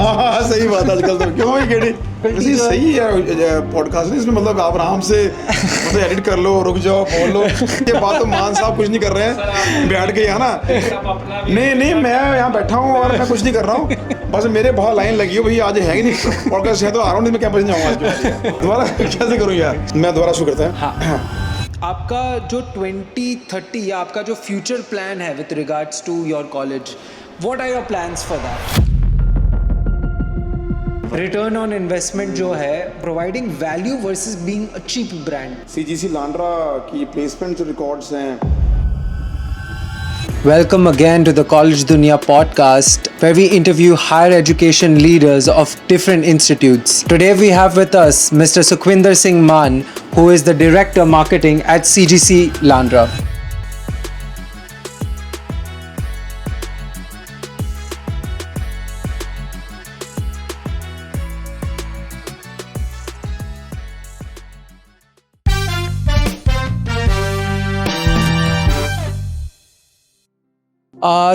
हाँ सही बात, आजकल तो क्यों भाई गेड़ी वैसे सही है पॉडकास्ट नहीं, इसमें मतलब आप आराम से मतलब एडिट कर लो, रुक जाओ, बोल लो। ये बात तो मान साहब कुछ नहीं कर रहे हैं बैठ के यहाँ ना। नहीं मैं यहाँ बैठा हूँ और मैं कुछ नहीं कर रहा हूँ, बस मेरे बहुत लाइन लगी हो भाई, आज है ही नहीं पॉडकास्ट है तो आ रहा हूँ, नहीं मैं कैंपस नहीं जाऊँगा आज दोबारा कैसे करूँ यार। मैं दोबारा शुरू करता है। हाँ। आपका जो 2030 या आपका जो फ्यूचर प्लान है with regards to your college, what are your plans for that? Return on investment जो है, providing value versus being a cheap brand. CGC Landran की प्लेसमेंट जो रिकॉर्ड्स हैं। Welcome again to the College Dunia podcast, where we interview higher education leaders of different institutes. Today we have with us Mr. Sukhwinder Singh Mann, who is the Director Marketing at CGC Landra.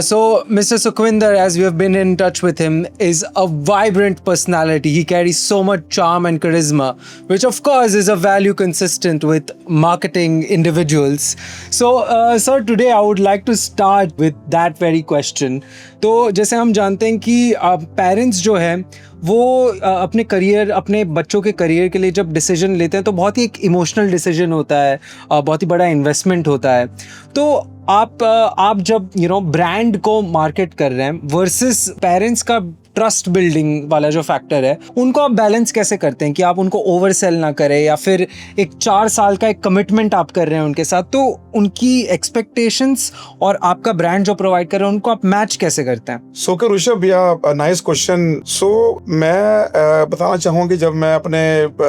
So Mr. Sukhwinder, as we have been in touch with him, is a vibrant personality. He carries so much charm and charisma, which of course is a value consistent with marketing individuals. So sir, today I would like to start with that very question. तो जैसे हम जानते हैं कि parents जो है वो अपने करियर, अपने बच्चों के करियर के लिए जब डिसीजन लेते हैं तो बहुत ही एक इमोशनल डिसीजन होता है, बहुत ही बड़ा इन्वेस्टमेंट होता है। तो आप जब ब्रांड को मार्केट कर रहे हैं वर्सेस पेरेंट्स का ट्रस्ट बिल्डिंग वाला जो फैक्टर है, उनको आप बैलेंस कैसे करते हैं कि आप उनको ओवर सेल ना करें, या फिर एक 4 साल का एक कमिटमेंट आप कर रहे हैं उनके साथ, तो उनकी एक्सपेक्टेशंस और आपका ब्रांड जो प्रोवाइड कर रहे हैं उनको आप मैच कैसे करते हैं? सो ऋषभ, या नाइस क्वेश्चन। सो मैं बताना चाहूँगा कि जब मैं अपने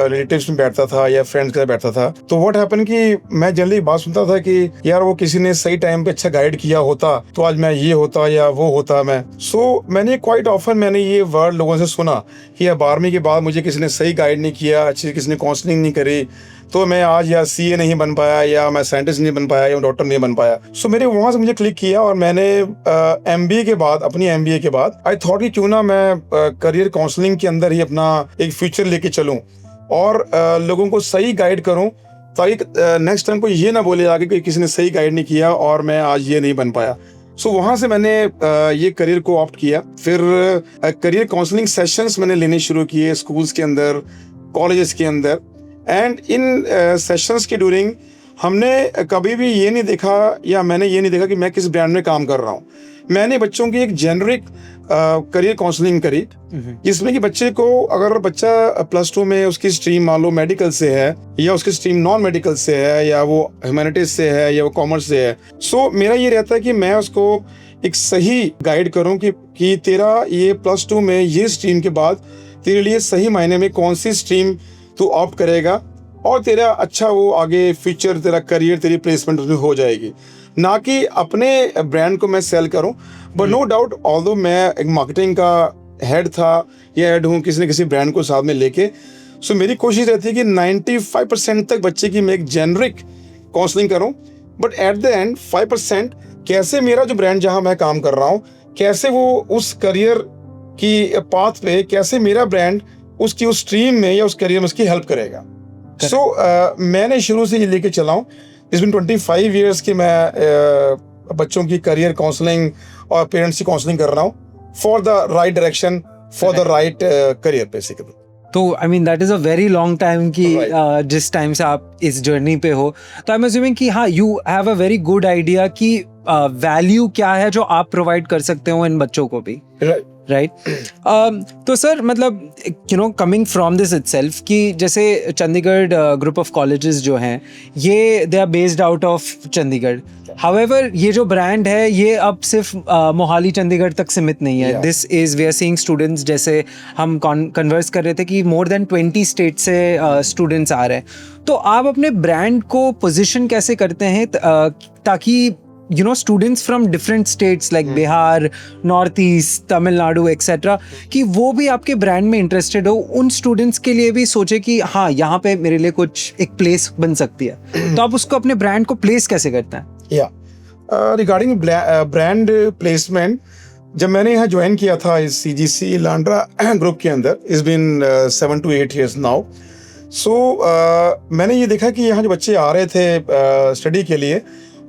रिलेटिव्स में बैठता था या फ्रेंड्स के साथ बैठता था, तो व्हाट हैपन कि मैं जनरली बात सुनता था कि यार वो किसी ने सही टाइम पे अच्छा गाइड किया होता तो आज मैं ये होता या वो होता मैं। सो मैंने क्वाइट ऑफन मैंने ये वर्ड लोगों से सुना कि 12वीं के बाद मुझे किसी ने सही गाइड नहीं किया, अच्छी किसी ने काउंसलिंग नहीं करी, तो मैं आज या CA नहीं बन पाया, या मैं साइंटिस्ट नहीं बन पाया, या डॉक्टर नहीं बन पाया। सो मेरे वहाँ से मुझे क्लिक किया और मैंने MBA के बाद, अपनी MBA के बाद आई थॉट कि क्यों ना मैं करियर काउंसलिंग के अंदर ही अपना एक फ्यूचर लेके चलूँ और लोगों को सही गाइड करूँ, ताकि नेक्स्ट टाइम कोई ये ना बोले आगे कि किसी ने सही गाइड नहीं किया और मैं आज ये नहीं बन पाया। सो वहाँ से मैंने ये करियर को ऑप्ट किया। फिर करियर काउंसलिंग सेशंस मैंने लेने शुरू किए स्कूल्स के अंदर, कॉलेजेस के अंदर। एंड इन सेशंस के ड्यूरिंग हमने कभी भी ये नहीं देखा, या मैंने ये नहीं देखा कि मैं किस ब्रांड में काम कर रहा हूँ। मैंने बच्चों की एक जेनरिक करियर काउंसलिंग करी, जिसमें कि बच्चे को, अगर बच्चा +2 में उसकी स्ट्रीम मान लो मेडिकल से है, या उसकी स्ट्रीम नॉन मेडिकल से है, या वो ह्यूमैनिटीज से है, या वो कॉमर्स से है, सो मेरा ये रहता है कि मैं उसको एक सही गाइड करूं कि तेरा ये +2 में ये स्ट्रीम के बाद तेरे लिए सही मायने में कौन सी स्ट्रीम तू ऑप्ट करेगा और तेरा अच्छा वो आगे फ्यूचर, तेरा करियर, तेरी प्लेसमेंट उसमें हो जाएगी। ना कि अपने ब्रांड को मैं सेल करूं। बट नो डाउट, ऑल्दो मैं एक मार्केटिंग का हेड था या हेड हूँ किसी न किसी ब्रांड को साथ में लेके, सो मेरी कोशिश रहती है कि 95% तक बच्चे की मैं एक जेनरिक काउंसलिंग करूं, बट एट द एंड 5% कैसे मेरा जो ब्रांड जहां मैं काम कर रहा हूं, कैसे वो उस करियर की पाथ पे, कैसे मेरा ब्रांड उसकी उस स्ट्रीम में या उस करियर में उसकी हेल्प करेगा। सो मैंने शुरू से ये लेके चला हूँ। इट्स बिन 25 ईयर्स कि मैं बच्चों की करियर काउंसलिंग और पेरेंट्स की काउंसलिंग कर रहा हूँ for the right direction, for the right career basically. तो I mean that is a very long time कि जिस टाइम से आप इस जर्नी पे हो, तो आई एम अज्यूमिंग कि हाँ, you have a very good idea कि वैल्यू क्या है जो आप प्रोवाइड कर सकते हो इन बच्चों को भी, राइट? तो सर, मतलब कमिंग फ्रॉम दिस इटसेल्फ कि जैसे चंडीगढ़ ग्रुप ऑफ कॉलेजेस जो हैं, ये they are based out of Chandigarh. However ये जो ब्रांड है ये अब सिर्फ मोहाली चंडीगढ़ तक सीमित नहीं है। This is, we are seeing students, जैसे हम कन्वर्स कर रहे थे कि मोर देन 20 स्टेट से स्टूडेंट्स आ रहे हैं। तो आप अपने ब्रांड को पोजिशन कैसे करते हैं ताकि students from different states like Bihar, north east, Tamil Nadu etcetera, कि वो भी आपके ब्रांड में इंटरेस्टेड हो, उन स्टूडेंट्स के लिए भी सोचे कि हाँ, यहाँ पे मेरे लिए कुछ एक प्लेस बन सकती है, तो आप उसको अपने ब्रांड को प्लेस कैसे करते हैं? रिगार्डिंग ब्रांड प्लेसमेंट, जब मैंने यहाँ ज्वाइन किया था इस CGC लांड्रा ग्रुप के अंदर, it's been 7 to 8 years now. So मैंने ये देखा कि यहाँ जो बच्चे आ रहे थे स्टडी के लिए,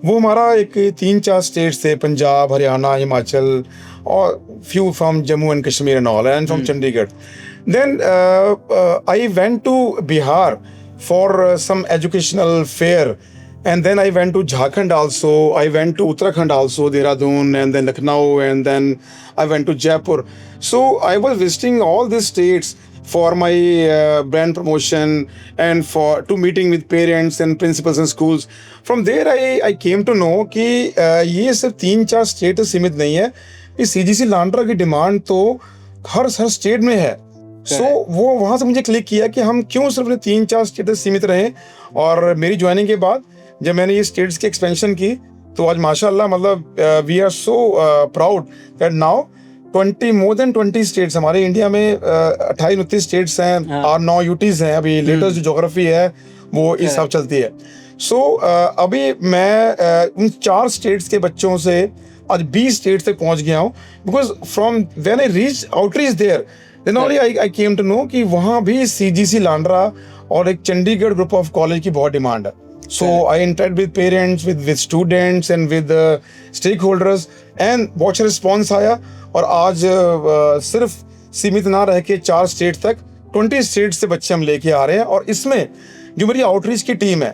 वो हमारा एक 3-4 स्टेट्स थे, पंजाब, हरियाणा, हिमाचल, और few from Jammu and Kashmir and all, and from Chandigarh. Then I went to Bihar for some educational fair, and then I went to Jharkhand also, I went to Uttarakhand also, Dehradun, and then Lucknow, and then I went to Jaipur. So I was visiting all these states for my brand promotion and for to meeting with parents and principals and schools. From there I came to know कि ये सिर्फ 3-4 state सीमित नहीं है, इस CGC Landran की demand तो हर state में है। सो वो वहाँ से मुझे क्लिक किया कि हम क्यों सिर्फ 3-4 स्टेट सीमित रहें। और मेरी ज्वाइनिंग के बाद जब मैंने ये स्टेट्स की एक्सपेंशन की, तो आज माशाल्लाह, मतलब we are so proud that now more than 20 states हमारे इंडिया में, 28-29 स्टेट्स हैं और 9 यूटीज हैं। अभी लेटेस्ट जो ज्योग्राफी है वो इस हिसाब चलती है। सो अभी मैं उन 4 स्टेट्स के बच्चों से आज 20 स्टेट्स तक पहुंच गया हूँ, because from when I reach outreach there, then only I came to know कि वहाँ भी CGC लांड्रा और एक चंडीगढ़ ग्रुप ऑफ कॉलेज की बहुत डिमांड है। So I interact with parents, with students and with stakeholders, and बहुत अच्छा रिस्पॉन्स आया। और आज सिर्फ सीमित ना रह के 4 स्टेट तक 20 स्टेट से बच्चे हम लेके आ रहे हैं। और इसमें जो मेरी आउटरीच की टीम है,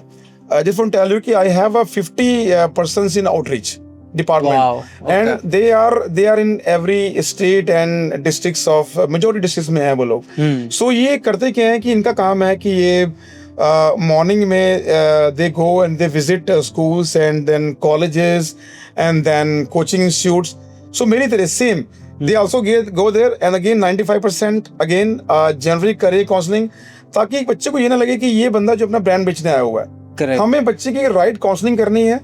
just want to tell you कि I have 50 persons in outreach department. Wow, okay. And they are in every state and districts of majority districts में है वो लोग। So ये करते क्या है कि इनका काम है कि ये morning में they go and they visit schools and then colleges and then coaching institutes. So मेरी तरह same, they also go there and again 95% again जनवरी करे काउंसलिंग, ताकि एक बच्चे को ये ना लगे कि ये बंदा जो अपना ब्रांड बेचने आया हुआ है। Correct. हमें बच्चे की राइट काउंसलिंग करनी है,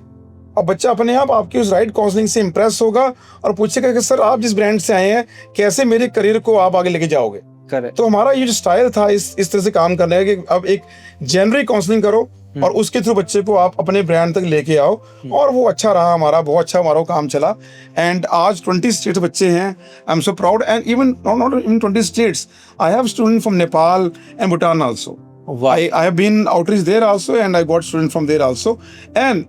और बच्चा अपने आप आपकी उस राइट काउंसलिंग से इंप्रेस होगा और पूछेगा कि सर आप जिस ब्रांड से आए हैं, कैसे मेरे करियर को आप आगे लेके जाओगे। Correct. तो हमारा ये जो स्टाइल था इस तरह से काम करने है कि अब एक जेनरिक काउंसलिंग करो और उसके थ्रू बच्चे को आप अपने ब्रांड तक लेके आओ। और वो अच्छा रहा, हमारा बहुत अच्छा हमारा काम चला। एंड आज 20 स्टेट्स बच्चे हैं। I am so proud, and even not even 20 states, I have student from Nepal and Bhutan also. I have been outreach there also, and I got students from there also. And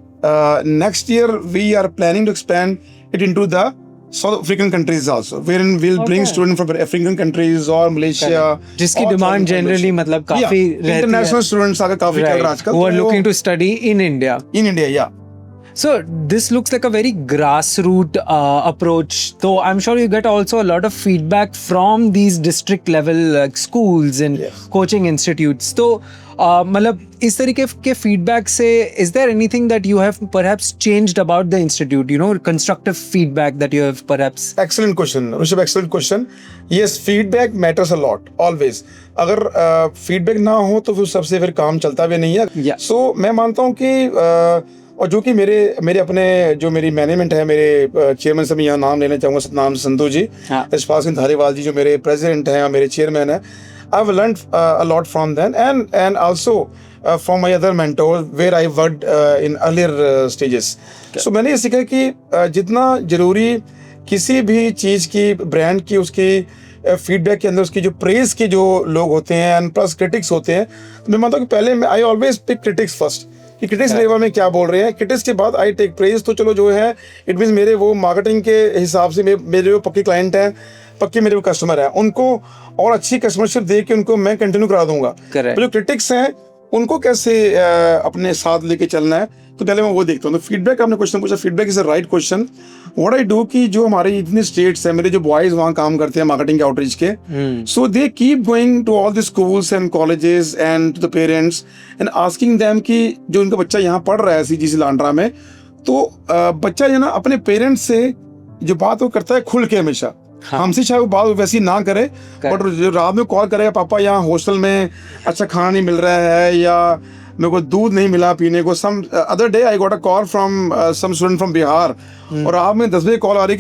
next year we are planning to expand it into the South African countries also, wherein we'll bring students from African countries or Malaysia. जिसकी demand generally मतलब काफी रहती है। International students आगे काफी चल रहा है आजकल। Who are looking to study in India. In India, yeah. So this looks like a very grassroots approach. So I'm sure you get also a lot of feedback from these district level schools and coaching institutes. So मतलब इस तरीके के feedback से is there anything that you have perhaps changed about the institute? You know, constructive feedback that you have perhaps. Excellent question, Rishabh. Excellent question. Yes, feedback matters a lot always. अगर feedback ना हो तो फिर सबसे फिर काम चलता भी नहीं है। Yeah. So मैं मानता हूँ कि और जो कि मेरे अपने जो मेरी मैनेजमेंट है, मेरे चेयरमैन से मैं यहाँ नाम लेना चाहूँगा, सतनाम संधू जी, यशपाल सिंह धारीवाल जी जो मेरे प्रेसिडेंट हैं और मेरे चेयरमैन हैं। I have learned a lot from them and also from my other mentors where I worked in earlier stages. So मैंने ये सीखा कि जितना जरूरी किसी भी चीज़ की, ब्रांड की, उसकी फीडबैक के अंदर उसकी जो प्रेज के जो लोग होते हैं एंड प्लस क्रिटिक्स होते हैं, तो मैं मानता हूँ कि पहले I always pick critics first कि क्रिटिक्स लेवल में क्या बोल रहे हैं, क्रिटिक्स के बाद आई टेक प्रेज। तो चलो जो है इट मीन्स मेरे वो मार्केटिंग के हिसाब से मेरे जो पक्के क्लाइंट हैं, पक्के मेरे वो कस्टमर हैं, उनको और अच्छी कस्टमरशिप दे के उनको मैं कंटिन्यू करा दूंगा। तो जो क्रिटिक्स हैं उनको कैसे अपने साथ लेके चलना है, तो पहले मैं वो देखता हूँ। तो फीडबैक, आपने क्वेश्चन पूछा, feedback is a right question. What I do कि जो हमारे इतने स्टेट्स हैं, मेरे जो बॉयज वहाँ काम करते हैं मार्केटिंग के आउटरीच के, so they keep going to all the schools and colleges and to the parents and asking them कि जो उनका बच्चा यहाँ पढ़ रहा है CGC लांड्रा में, तो बच्चा जो ना अपने पेरेंट्स से जो बात वो करता है खुल के हमेशा। हमसे चाहे वो बात वैसी ना करे, बट जो रात में कॉल करेगा, पापा यहाँ हॉस्टल में अच्छा खाना नहीं मिल रहा है या मेरे को दूध नहीं मिला पीने को। Some other day I got a call from some student from Bihar, और आप में 10 बजे कॉल आ रही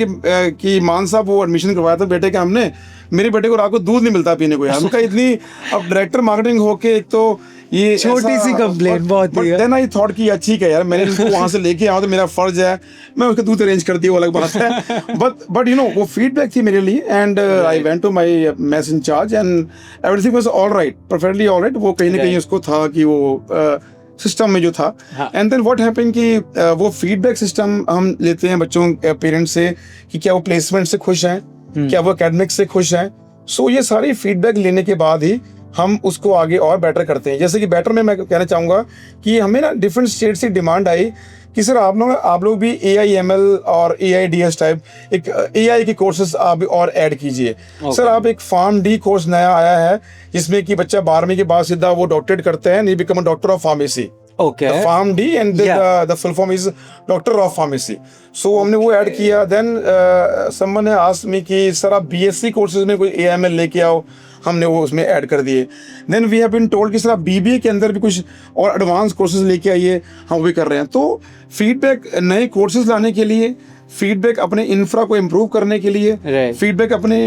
कि मान साहब वो एडमिशन करवाया था बेटे का हमने, मेरे बेटे को रात को दूध नहीं मिलता पीने को यार। उनका इतनी, अब डायरेक्टर मार्केटिंग होके एक तो ये छोटी सी कंप्लेंट बहुत ही है। देन आई थॉट कि यार ठीक है यार, मैंने इनको वहां से लेके आया तो मेरा फर्ज है, मैं उसका दूध अरेंज कर दिया, वो अलग बात है। बट यू नो वो फीडबैक थी मेरे लिए, and I went to my mess in charge and everything was alright, perfectly alright. वो कहीं ना कहीं उसको था कि वो सिस्टम में जो था, एंड देन व्हाट हैपेंड कि वो फीडबैक सिस्टम हम लेते हैं बच्चों पेरेंट्स से कि क्या वो प्लेसमेंट से खुश हैं, क्या वो एकेडमिक्स से खुश हैं। सो ये सारी फीडबैक लेने के बाद ही हम उसको आगे और बेटर करते हैं। जैसे कि बेटर में मैं कहना चाहूँगा कि हमें ना डिफरेंट स्टेट से डिमांड आई कि सर आप लोग भी AI/ML और AIDS टाइप एक AI के कोर्सेज आप और ऐड कीजिए। सर आप एक PharmD कोर्स नया आया है जिसमें कि बच्चा 12वीं के बाद सीधा वो डॉक्टरेट करते हैं, become a doctor of pharmacy. Okay. The PharmD and the full form is Doctor of Pharmacy. So हमने वो ऐड किया। Then someone ने asked me कि सर आप BSc कोर्सेज में कोई AML लेके आओ, हमने वो उसमें ऐड कर दिए। Then we have been told कि सर आप BBA के अंदर भी कुछ और एडवांस कोर्सेज लेके आइए, हम भी कर रहे हैं। तो फीडबैक नए कोर्सेज लाने के लिए, फीडबैक अपने इंफ्रा को इम्प्रूव करने के लिए, फीडबैक अपने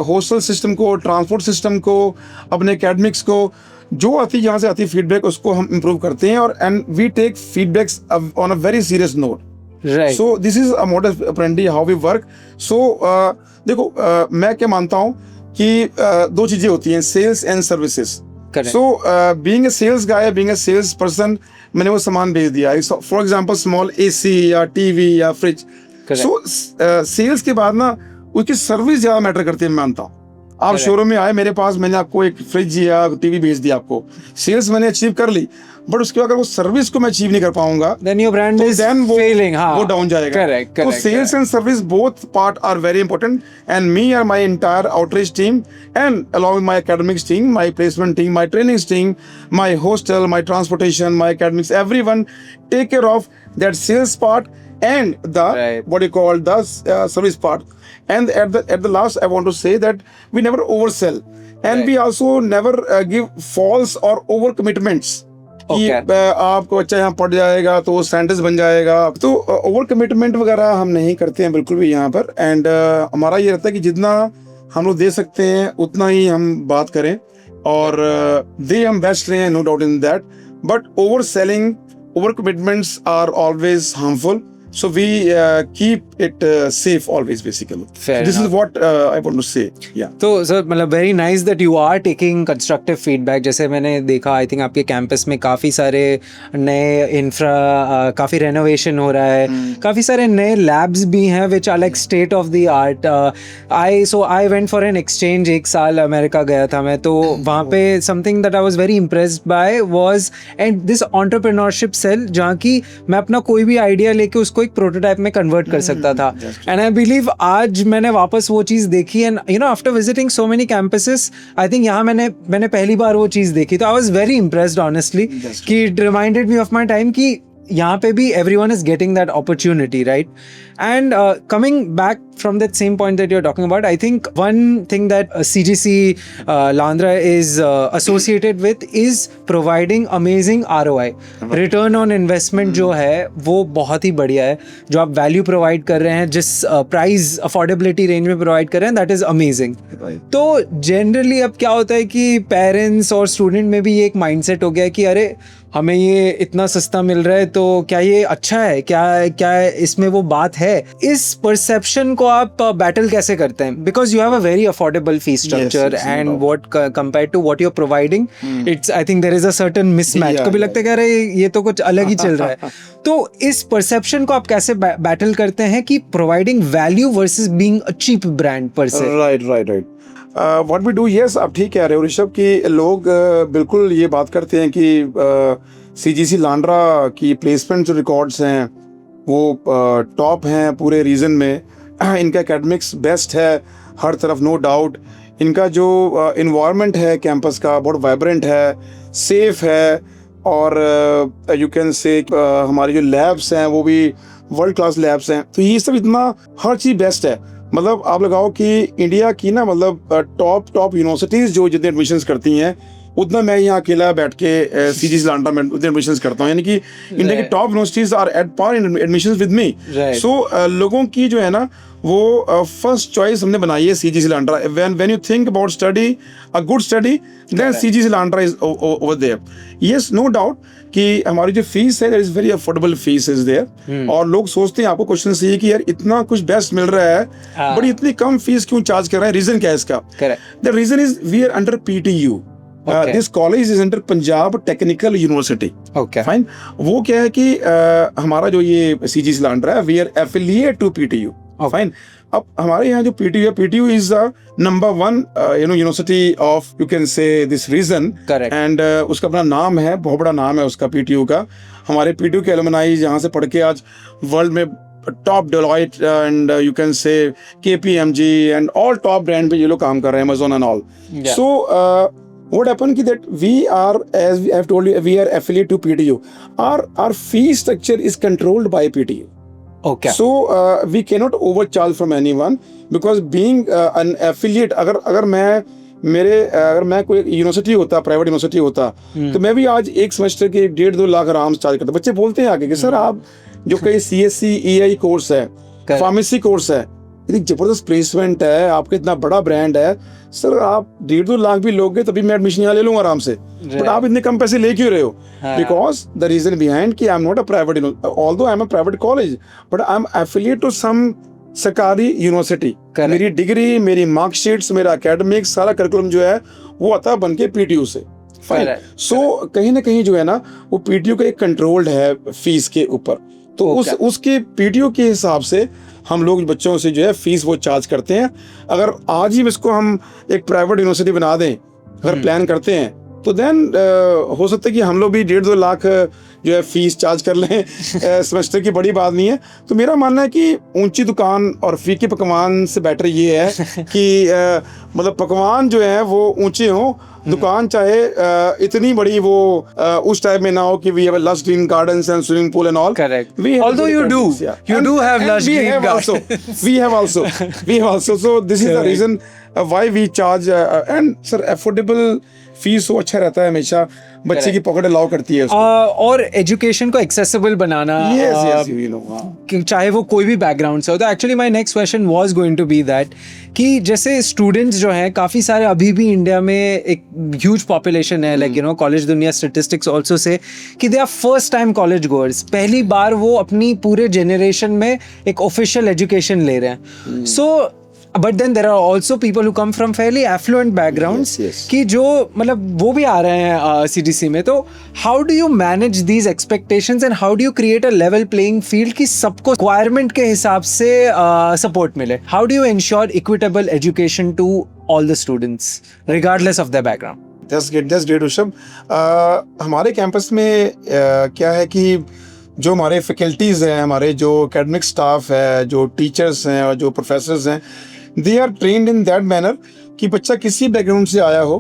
हॉस्टल सिस्टम को, ट्रांसपोर्ट सिस्टम को, अपने एकेडमिक्स को, जो आती यहाँ से आती फीडबैक उसको हम इम्प्रूव करते हैं, और and we take feedbacks on a very serious note. So this is a modus operandi how we work. So देखो मैं क्या मानता हूँ कि दो चीजें होती हैं, sales and services. So being a sales guy, being a sales person, मैंने वो सामान भेज दिया, फॉर एग्जांपल स्मॉल AC या TV या फ्रिज। सो सेल्स के बाद ना उसकी सर्विस ज्यादा मैटर करती है, मैं मानता हूँ। आप शोरूम में आए मेरे पास, मैंने आपको एक फ्रिज या TV भेज दिया, आपको सेल्स मैंने अचीव कर ली, बट उसके बाद अगर वो सर्विस को मैं अचीव नहीं कर पाऊंगा, then your brand is failing, वो डाउन जाएगा। तो sales and service both part are very important, and me और my entire outreach team and along with my academics team, my placement team, my trainings team, my hostel, my transportation, my academics, everyone take care of that sales part and the what you call the service part. And at the last, I want to say that we never oversell, and we also never give false or over commitments. कि आपको बच्चा यहाँ पढ़ जाएगा तो वो scientist बन जाएगा, तो ओवर कमिटमेंट वगैरह हम नहीं करते हैं बिल्कुल भी यहाँ पर। एंड हमारा ये रहता है कि जितना हम लोग दे सकते हैं उतना ही हम बात करें, और दे हम बेस्ट रहे हैं, no doubt in that, but over selling, over commitments are always harmful. So we keep it safe always, basically. Fair this enough. is what I want to say. Yeah. तो सर मतलब very nice that you are taking constructive feedback. जैसे मैंने देखा, I think आपके campus में काफ़ी सारे नए इंफ्रा, काफ़ी रेनोवेशन हो रहा है, काफ़ी सारे नए लैब्स भी हैं which are like state of the art. I went for an exchange, 1 साल अमेरिका गया था मैं, तो वहाँ पे something that I was very impressed by was and this entrepreneurship cell, जहाँ की मैं अपना कोई भी आइडिया लेके उसको एक प्रोटोटाइप में कन्वर्ट कर सकता था। एंड आई बिलीव आज मैंने वापस वो चीज़ देखी, and you know after visiting so many campuses, I think यहाँ मैंने पहली बार वो चीज़ देखी, तो I was very impressed honestly, कि it reminded me of my time कि यहाँ पे भी everyone is getting that opportunity, right? And coming back from that same point that you're talking about, I think one thing that CGC Landra is associated with is providing amazing ROI, return on investment जो है वो बहुत ही बढ़िया है। जो आप value provide कर रहे हैं, जिस प्राइस अफोर्डेबिलिटी रेंज में प्रोवाइड कर रहे हैं, दैट इज अमेजिंग। तो जनरली अब क्या होता है कि पेरेंट्स और स्टूडेंट में भी ये एक माइंडसेट हो गया है कि अरे हमें ये इतना सस्ता मिल रहा है तो क्या ये अच्छा है, क्या इसमें वो बात है। इस परसेप्शन को आप बैटल कैसे करते हैं? Because you have a very affordable fee structure and what compare to what you are providing, it's I think there is a certain mismatch. कभी लगता है कि अरे ये तो कुछ अलग ही चल रहा है। तो इस परसेप्शन को आप कैसे बैटल करते हैं कि providing value versus being a cheap brand पर से? Right what we do, yes आप ठीक कह रहे हो ऋषभ, कि लोग बिल्कुल ये बात करते हैं कि CGC लांड्रा की प्लेसमेंट जो रिकॉर्ड्स हैं वो टॉप हैं पूरे रीजन में, इनका एकेडमिक्स बेस्ट है हर तरफ, नो डाउट। इनका जो इन्वायरमेंट है कैंपस का बहुत वाइब्रेंट है, सेफ है, और यू कैन से हमारी जो लैब्स हैं वो भी वर्ल्ड क्लास लैब्स हैं। तो ये सब इतना हर चीज़ बेस्ट है। मतलब आप लगाओ कि इंडिया की ना मतलब टॉप यूनिवर्सिटीज़ जो जितने एडमिशन्स करती हैं उतना मैं यहाँ अकेला बैठ के सीजीसी लांडा में उतने एडमिशंस करता हूँ, यानी कि इंडिया की top universities are at par in admissions with me. So लोगों की जो है ना वो फर्स्ट चॉइस हमने बनाई है CGC Landran. When you think about study a good study, then CGC Landran is over there. Yes, no doubt कि हमारी जो फीस है, is very affordable fees is there. और लोग सोचते हैं, आपको क्वेश्चन ये कि यार इतना कुछ बेस्ट मिल रहा है बट इतनी कम फीस क्यों चार्ज कर रहे हैं, रीजन क्या है इसका? The reason is we are under PTU। This college is under Punjab technical university. Fine. वो क्या है कि हमारा जो ये सीजीसी लांड्रा है, we are affiliate to PTU। Fine. अब हमारे यहाँ जो PTU है, PTU is number 1 university of you can say this region. And उसका अपना नाम है, बहुत बड़ा नाम है उसका PTU का। हमारे PTU के एलुमनाई यहाँ से पढ़ के आज वर्ल्ड में top Deloitte and you can से KPMG and all top brand पे ये लोग काम कर रहे हैं, Amazon and all. So what happened ki that we are, as I have told you, we are affiliate to PTU. Our fee structure is controlled by PTU. Okay. So we cannot overcharge from anyone because being an affiliate, अगर मैं कोई university होता, private university होता, तो मैं भी आज एक सेमेस्टर के 1.5-2 लाख आराम से चार्ज करता। बच्चे बोलते हैं आगे कि सर आप जो कई CSC EI कोर्स है, फार्मेसी कोर्स है, इतनी जबरदस्त प्लेसमेंट है, आपका इतना बड़ा ब्रांड है, सर आप 1.5-2 लाख भी लोगे तभी मैं एडमिशन यहाँ ले लूंगा आराम से, बट आप इतने कम पैसे ले क्यों रहे हो? बिकॉज द रीजन बिहाइंड कि I am not a private, although I am a private college, but I am affiliate to some सरकारी यूनिवर्सिटी। मेरी डिग्री, मेरी मार्कशीट्स, मेरा एकेडमिक सारा करिकुलम जो है वो आता बन के PTU से। फाइन। सो कहीं ना कहीं जो है ना वो PTU का एक कंट्रोल्ड है फीस के ऊपर, तो उसके PTU के हिसाब से हम लोग बच्चों से जो है फीस वो चार्ज करते हैं। अगर आज ही इसको हम एक प्राइवेट यूनिवर्सिटी बना दें, अगर प्लान करते हैं, तो देन हो सकता है कि हम लोग भी 1.5-2 लाख जो है फीस चार्ज कर लें। सेमेस्टर की बड़ी बात नहीं है। तो मेरा मानना है कि ऊंची दुकान और फीके पकवान से बेटर ये है कि मतलब पकवान जो है वो ऊंचे हों, दुकान चाहे इतनी बड़ी वो उस टाइप में ना हो कि we have lush green gardens and swimming pool and all. Correct. Although you do have lush green gardens. We have also. So this is the reason why we charge and sir affordable fees वो अच्छा रहता है, हमेशा बच्चे की pocket allow करती है उसको। और एजुकेशन को एक्सेसिबल बनाना, चाहे वो कोई भी बैकग्राउंड से हो। तो actually my next question was going to be that कि जैसे स्टूडेंट्स जो हैं काफ़ी सारे अभी भी इंडिया में एक ह्यूज पॉपुलेशन है, लाइक कॉलेज दुनिया स्टेटिस्टिक्स ऑल्सो से कि they are first time college goers, पहली बार वो अपनी पूरे जेनरेशन में एक ऑफिशियल एजुकेशन ले रहे हैं। So but then there are also people who come from fairly affluent backgrounds कि जो मतलब वो भी आ रहे हैं CDC में। तो how do you manage these expectations and how do you create a level playing field कि सबको रिक्वायरमेंट के हिसाब से सपोर्ट मिले? How do you ensure equitable education to all the students regardless of their background? That's great Rishabh. हमारे campus में क्या है कि जो हमारे फैकल्टीज़ हैं, हमारे जो एकेडमिक स्टाफ है, जो टीचर्स हैं और जो प्रोफेसर्स हैं, they are trained in that manner कि बच्चा किसी बैकग्राउंड से आया हो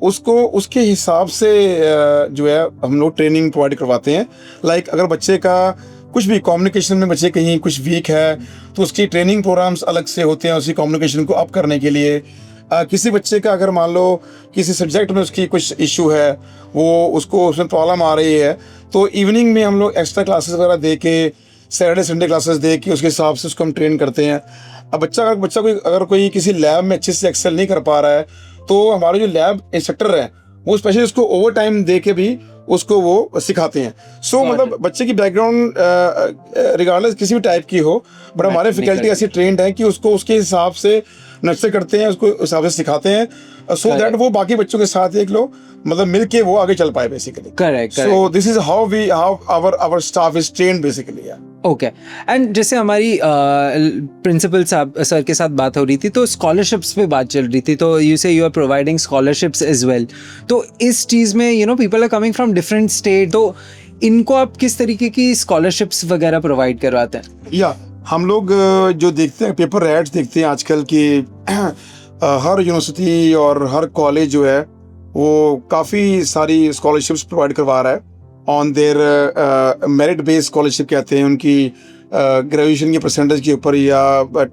उसको उसके हिसाब से जो है हम लोग ट्रेनिंग प्रोवाइड करवाते हैं। लाइक अगर बच्चे का कुछ भी कम्युनिकेशन में बच्चे कहीं कुछ वीक है तो उसकी ट्रेनिंग प्रोग्राम्स अलग से होते हैं उसी कम्युनिकेशन को अप करने के लिए। किसी बच्चे का अगर मान लो किसी सब्जेक्ट में उसकी कुछ इशू है, वो उसको उसमें प्रॉब्लम आ रही है, तो इवनिंग में हम लोग एक्स्ट्रा क्लासेस वगैरह दे के, सैटरडे संडे क्लासेस दे के उसके हिसाब से उसको हम ट्रेन करते हैं। अब बच्चा कोई किसी लैब में अच्छे से एक्सेल नहीं कर पा रहा है तो हमारे जो लैब इंस्ट्रक्टर है वो स्पेशली उसको ओवर टाइम दे के भी उसको वो सिखाते हैं। सो मतलब बच्चे की बैकग्राउंड रिगार्डलेस किसी भी टाइप की हो, बट हमारे फैकल्टी ऐसी ट्रेंड है कि उसको उसके हिसाब से नर्चर करते हैं, उसको उस हिसाब से सिखाते हैं, सो दैट वो बाकी बच्चों के साथ एक लोग मतलब मिलके वो आगे चल पाए basically. Correct. So this is how our staff is trained basically. Okay. And जैसे हमारी प्रिंसिपल साहब सर के साथ बात हो रही थी तो स्कॉलरशिप्स पे बात चल रही थी, तो you say you are providing scholarships as well. तो इस चीज़ में people are coming from different state, तो इनको आप किस तरीके की स्कॉलरशिप्स वगैरह प्रोवाइड करवाते हैं? हम लोग जो देखते हैं पेपर एड्स देखते हैं आजकल की हर यूनिवर्सिटी और हर कॉलेज जो है वो काफ़ी सारी स्कॉलरशिप्स प्रोवाइड करवा रहा है on their merit based scholarship कहते हैं उनकी ग्रेजुएशन के परसेंटेज के ऊपर या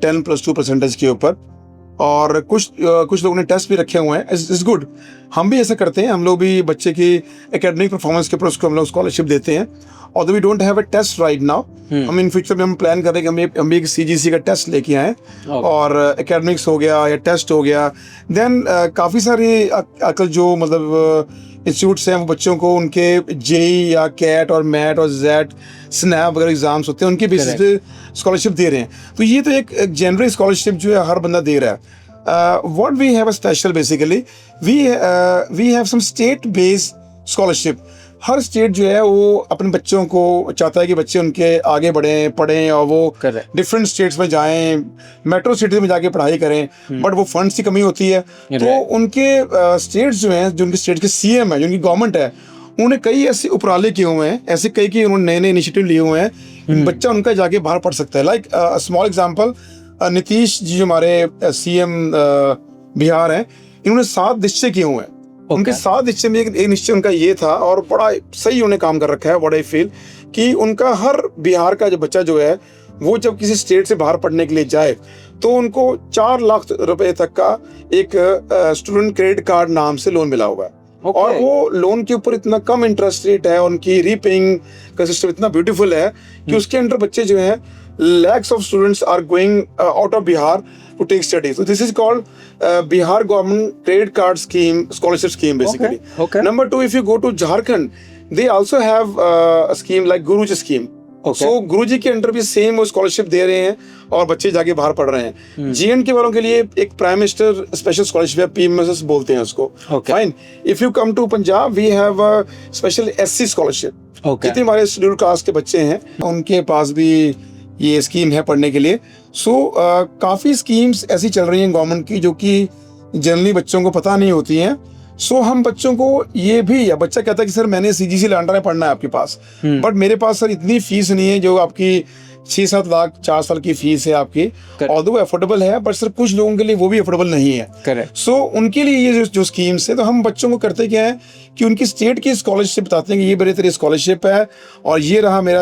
10+2 परसेंटेज के ऊपर। और कुछ लोगों ने टेस्ट भी रखे हुए हैं, इट्स गुड। हम भी ऐसा करते हैं, हम लोग भी बच्चे की एकेडमिक परफॉर्मेंस के ऊपर उसको हम लोग स्कॉलरशिप देते हैं। और we don't have a test right now, हम इन फ्यूचर में हम प्लान कर रहे हैं कि हम भी एक CGC का टेस्ट लेके आए, और एकेडमिक्स हो गया या टेस्ट हो गया। देन काफ़ी सारे आजकल जो मतलब इंस्टीट्यूट्स हैं वो बच्चों को उनके JEE या कैट और मैट और जेट स्नैप वगैरह एग्जाम्स होते हैं, उनके बेसिस पे स्कॉलरशिप दे रहे हैं। तो ये तो एक जनरल स्कॉलरशिप जो है हर बंदा दे रहा है। What we have a special basically, we have some state based scholarship. हर स्टेट जो है वो अपने बच्चों को चाहता है कि बच्चे उनके आगे बढ़ें, पढ़ें, और वो डिफरेंट स्टेट्स में जाएं, मेट्रो सिटीज में जाके पढ़ाई करें। बट वो फंड्स की कमी होती है, तो उनके स्टेट्स जो हैं, जो उनके स्टेट के CM है, जो उनकी गवर्नमेंट है, उन्होंने कई ऐसे उपराले किए हुए हैं, ऐसे कई उन्होंने नए इनिशिएटिव लिए हुए हैं, बच्चा उनका जाके बाहर पढ़ सकता है। Like small example, Nitish ji जो हमारे CM बिहार हैं, इन्होंने 7 निश्चय किए हुए हैं। उनके 7 निश्चय में एक निश्चय उनका ये था, और बड़ा सही उन्होंने काम कर रखा है, व्हाट आई फील, कि उनका हर बिहार का जो बच्चा जो है वो जब किसी स्टेट से बाहर पढ़ने के लिए जाए तो उनको 4 लाख रुपए तक का एक स्टूडेंट क्रेडिट कार्ड नाम से लोन मिला हुआ है। और वो लोन के ऊपर इतना कम इंटरेस्ट रेट है, उनकी रीपेइंग का सिस्टम इतना ब्यूटीफुल है कि उसके अंदर बच्चे जो हैं, lakhs of students are going out of Bihar to take studies. So this is called Bihar government credit card scheme, scholarship scheme basically. Okay. Number 2, if you go to Jharkhand, they also have a scheme like Guruji scheme. So गुरुजी के under भी same वो scholarship दे रहे हैं और बच्चे जाके बाहर पढ़ रहे हैं। GN के वालों के लिए एक प्राइम मिनिस्टर स्पेशल स्कॉलरशिप है, PMSS बोलते हैं उसको। Fine, if you come to Punjab, we have a special SC scholarship. जितने हमारे शेड्यूल कास्ट के बच्चे हैं उनके पास भी ये स्कीम है पढ़ने के लिए। सो काफ़ी स्कीम्स ऐसी चल रही हैं गवर्नमेंट की जो कि जनरली बच्चों को पता नहीं होती हैं। सो हम बच्चों को ये भी, या बच्चा कहता है कि सर मैंने CGC लांड्रा में पढ़ना है आपके पास, बट मेरे पास सर इतनी फीस नहीं है जो आपकी 6-7 लाख 4 साल की फीस है आपकी, ऑल्दो अफोर्डेबल है, बट सर कुछ लोगों के लिए वो भी अफोर्डेबल नहीं है। करेक्ट। सो उनके लिए ये जो स्कीम्स है, तो हम बच्चों को करते क्या है कि उनकी स्टेट की स्कॉलरशिप बताते हैं कि ये मेरे तेरी स्कॉलरशिप है, और ये रहा मेरा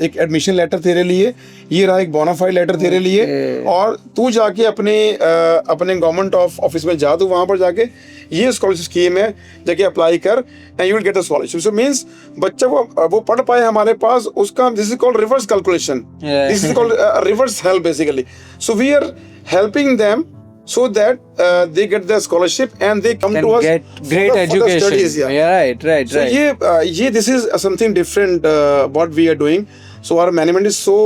एक एडमिशन लेटर तेरे लिए, ये रहा एक बोनाफाइड लेटर तेरे लिए, और तू जाके अपने गवर्नमेंट ऑफिस में जा, तू वहाँ पर जाके ये स्कॉलरशिप स्कीम है, जाके अप्लाई कर and you will get the scholarship. So means बच्चा वो पढ़ पाए हमारे पास, उसका this is called reverse calculation, this is called reverse help basically. So we are helping them so that they get the scholarship and they come to us get great education. Studies, right. So this is something different what we are doing. So our management is so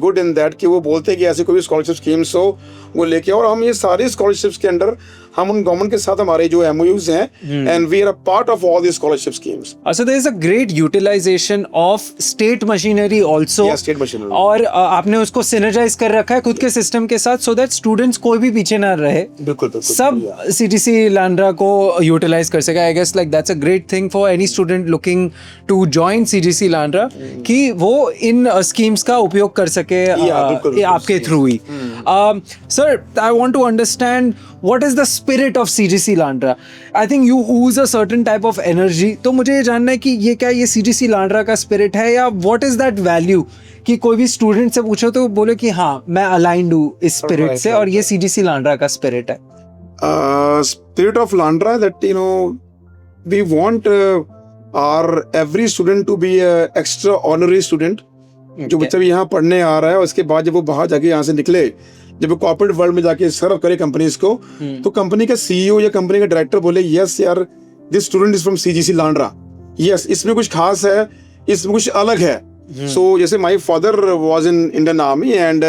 good in that कि वो बोलते हैं कि ऐसे कोई भी scholarship schemes हो वो लेके, और हम ये सारे स्कॉलरशिप्स के अंडर हम उन गवर्नमेंट के साथ हमारे जो MOUs हैं, and we are a part of all these scholarship schemes. So there is a great utilization of state machinery also. Yeah, state machinery. और आपने उसको synergize कर रखा है खुद के सिस्टम के साथ, so that students कोई भी पीछे ना रहे, बिल्कुल सब CGC लांड्रा को यूटिलाइज कर सके। I guess like that's a great thing for any student looking to join CGC Landran कि वो इन स्कीम्स का उपयोग कर सके आपके थ्रू ही। Sir, I want to understand what is the spirit of CGC Landran? I think you ooze a certain type of energy. तो मुझे ये जानना है कि ये क्या ये CGC लांड्रा का स्पिरिट है, या what is that value कि कोई भी स्टूडेंट से पूछो तो बोले कि हाँ मैं अलाइंड हूँ इस स्पिरिट से, और ये CGC लांड्रा का स्पिरिट है। Spirit of Landra that we want our every student to be a extraordinary student. जो बच्चा भी यहाँ पढ़ने आ रहा है, उसके बाद जब वो बाहर जाके यहाँ से निकले, जब वो कॉर्पोरेट वर्ल्ड में जाके सर्व करे कंपनीज को, तो कंपनी का CEO या कंपनी का डायरेक्टर बोले यस यार this student is from CGC Landran, yes इसमें कुछ खास है, इसमें कुछ अलग है। सो जैसे my father was in Indian army and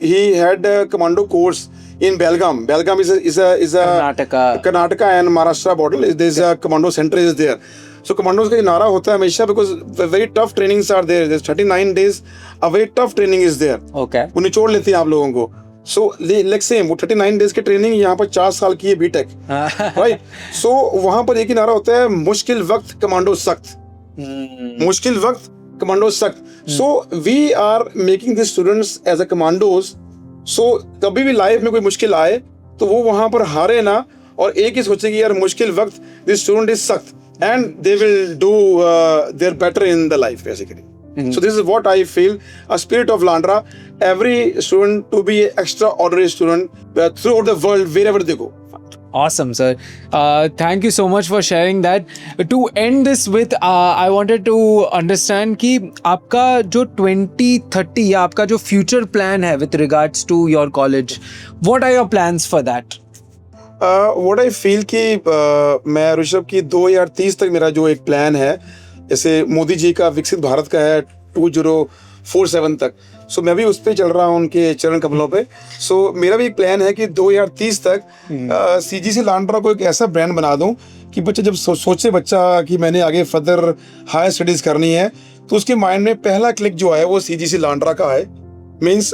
he had a commando course in Belgaum. Belgaum is a Karnataka and Maharashtra border. There is a commando center is there. So commandos का नारा होता है हमेशा, because very tough trainings are there. There's 39 days. A very tough training is there. Okay. वो निचोड़ लेते हैं आप लोगों को. So like same वो 39 days की ट्रेनिंग यहाँ पर 4 साल की है B.Tech. Right. So वहाँ पर एक ही नारा होता है, मुश्किल वक्त कमांडो सख्त. मुश्किल वक्त कमांडो सख्त. So we are making these students as a commandos. So कभी भी लाइफ में कोई मुश्किल आए तो वो वहाँ पर हारे ना, और एक ही सोचे कि यार मुश्किल वक्त this student is सख्त, and they will do their better in the life basically. So this is what I feel, a spirit of Landra. Every student to be an extraordinary student throughout the world, wherever they go. Awesome, sir. Thank you so much for sharing that. To end this with, I wanted to understand कि आपका जो 2030 या आपका जो future plan है with regards to your college, what are your plans for that? What I feel कि मैं ऋषभ की 2030 तक मेरा जो एक प्लान है, जैसे मोदी जी का विकसित भारत का है 2047 तक, सो मैं भी उस पर चल रहा हूँ उनके चरण कमलों पे. सो मेरा भी एक प्लान है कि 2030 तक CGC लांड्रा को एक ऐसा ब्रांड बना दूं कि बच्चा जब सोचे बच्चा कि मैंने आगे फर्दर हायर स्टडीज करनी है, तो उसके माइंड में पहला क्लिक जो है वो CGC लांड्रा का है. Means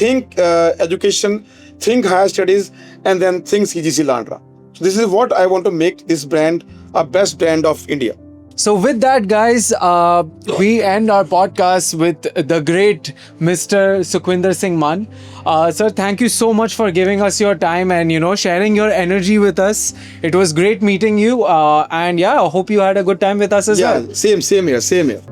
think education, think higher studies, and then think CGC Landra. So this is what I want to make this brand a best brand of India. So with that, guys, we end our podcast with the great Mr. Sukhwinder Singh Mann. Sir, thank you so much for giving us your time and sharing your energy with us. It was great meeting you, and yeah, I hope you had a good time with us as well. Yeah, same here.